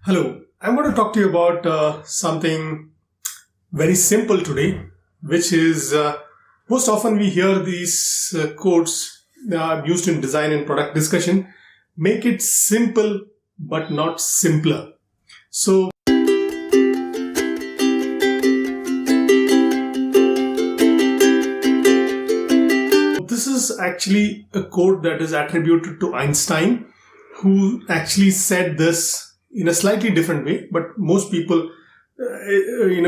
Hello, I'm going to talk to you about something very simple today, which is most often we hear these quotes used in design and product discussion: make it simple but not simpler. So, this is actually a quote that is attributed to Einstein, who actually said this in a slightly different way, but most people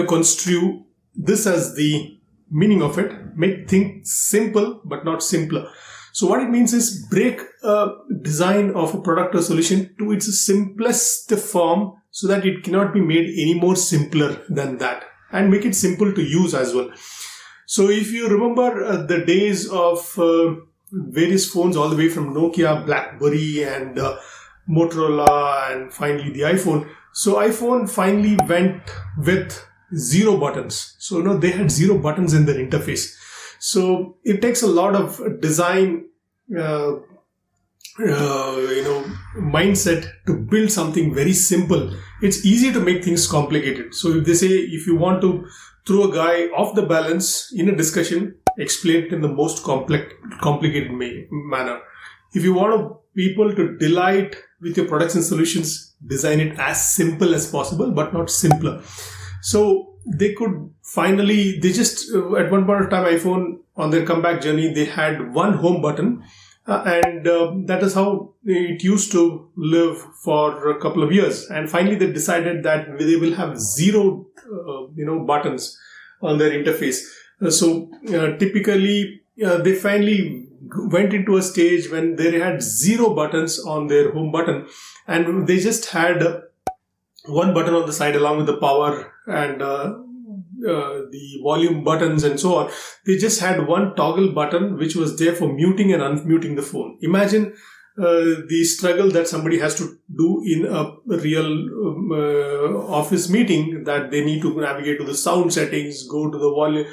construe this as the meaning of it: make things simple but not simpler. So what it means is break a design of a product or solution to its simplest form so that it cannot be made any more simpler than that, and make it simple to use as well. So if you remember the days of various phones, all the way from Nokia, BlackBerry, and Motorola, and finally the iPhone. So iPhone finally went with zero buttons. So they had zero buttons in their interface. So it takes a lot of design, mindset to build something very simple. It's easy to make things complicated. So if they say, if you want to throw a guy off the balance in a discussion, explain it in the most complicated manner. If you want people to delight with your products and solutions, design it as simple as possible, but not simpler. So they just, at one point of time, iPhone, on their comeback journey, they had one home button. And that is how it used to live for a couple of years. And finally, they decided that they will have zero, buttons on their interface. So typically, they finally went into a stage when they had zero buttons on their home button, and they just had one button on the side along with the power and the volume buttons and so on. They just had one toggle button which was there for muting and unmuting the phone. Imagine the struggle that somebody has to do in a real office meeting, that they need to navigate to the sound settings, go to the volume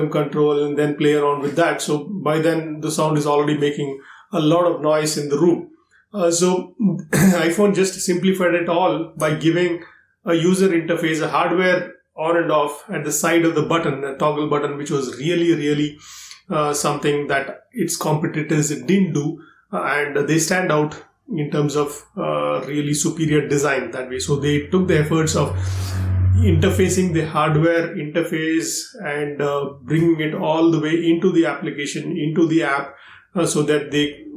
control, and then play around with that. So by then the sound is already making a lot of noise in the room. So iPhone just simplified it all by giving a user interface, a hardware on and off at the side of the button, a toggle button, which was really something that its competitors didn't do. And they stand out in terms of really superior design that way. So they took the efforts of interfacing the hardware interface and bringing it all the way into the application, into the app, so that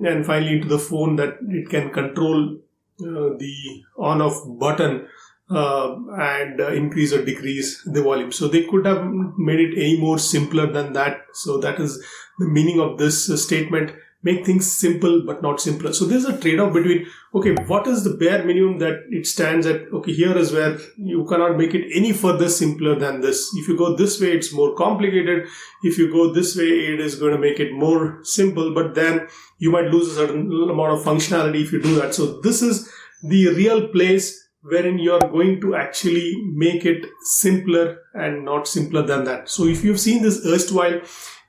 and finally into the phone, that it can control the on-off button and increase or decrease the volume. So they could have made it any more simpler than that. So that is the meaning of this statement: make things simple but not simpler. So there's a trade-off between, okay, what is the bare minimum that it stands at? Okay, here is where you cannot make it any further simpler than this. If you go this way, it's more complicated. If you go this way, it is going to make it more simple, but then you might lose a certain amount of functionality if you do that. So this is the real place wherein you are going to actually make it simpler and not simpler than that. So if you've seen this erstwhile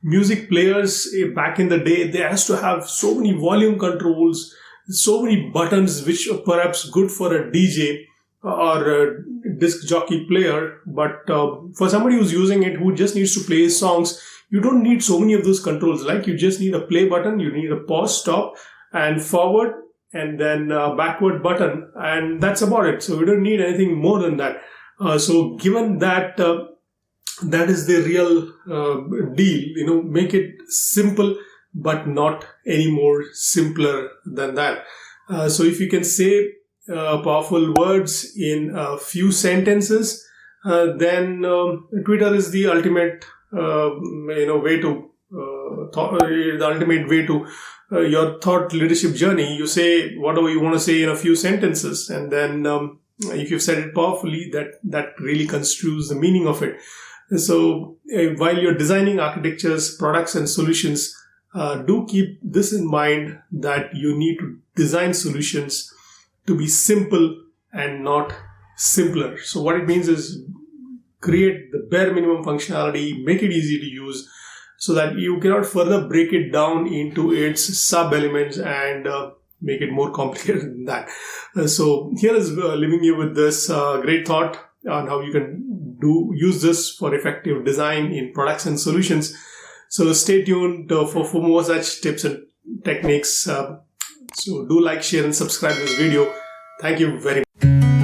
music players back in the day, they has to have so many volume controls, so many buttons, which are perhaps good for a DJ or a disc jockey player. But for somebody who's using it, who just needs to play his songs, you don't need so many of those controls. Like, you just need a play button, you need a pause, stop, and forward, and then backward button, and that's about it. So we don't need anything more than that. So given that, that is the real deal, make it simple but not any more simpler than that. So if you can say powerful words in a few sentences, then Twitter is the ultimate way to the ultimate way to your thought leadership journey. You say whatever you want to say in a few sentences, and then if you've said it powerfully, that really construes the meaning of it. So while you're designing architectures, products, and solutions, do keep this in mind, that you need to design solutions to be simple and not simpler. So what it means is, create the bare minimum functionality, make it easy to use, so that you cannot further break it down into its sub elements and make it more complicated than that. So here is leaving you with this great thought on how you can use this for effective design in products and solutions. So stay tuned for more such tips and techniques. So do like, share, and subscribe to this video. Thank you very much.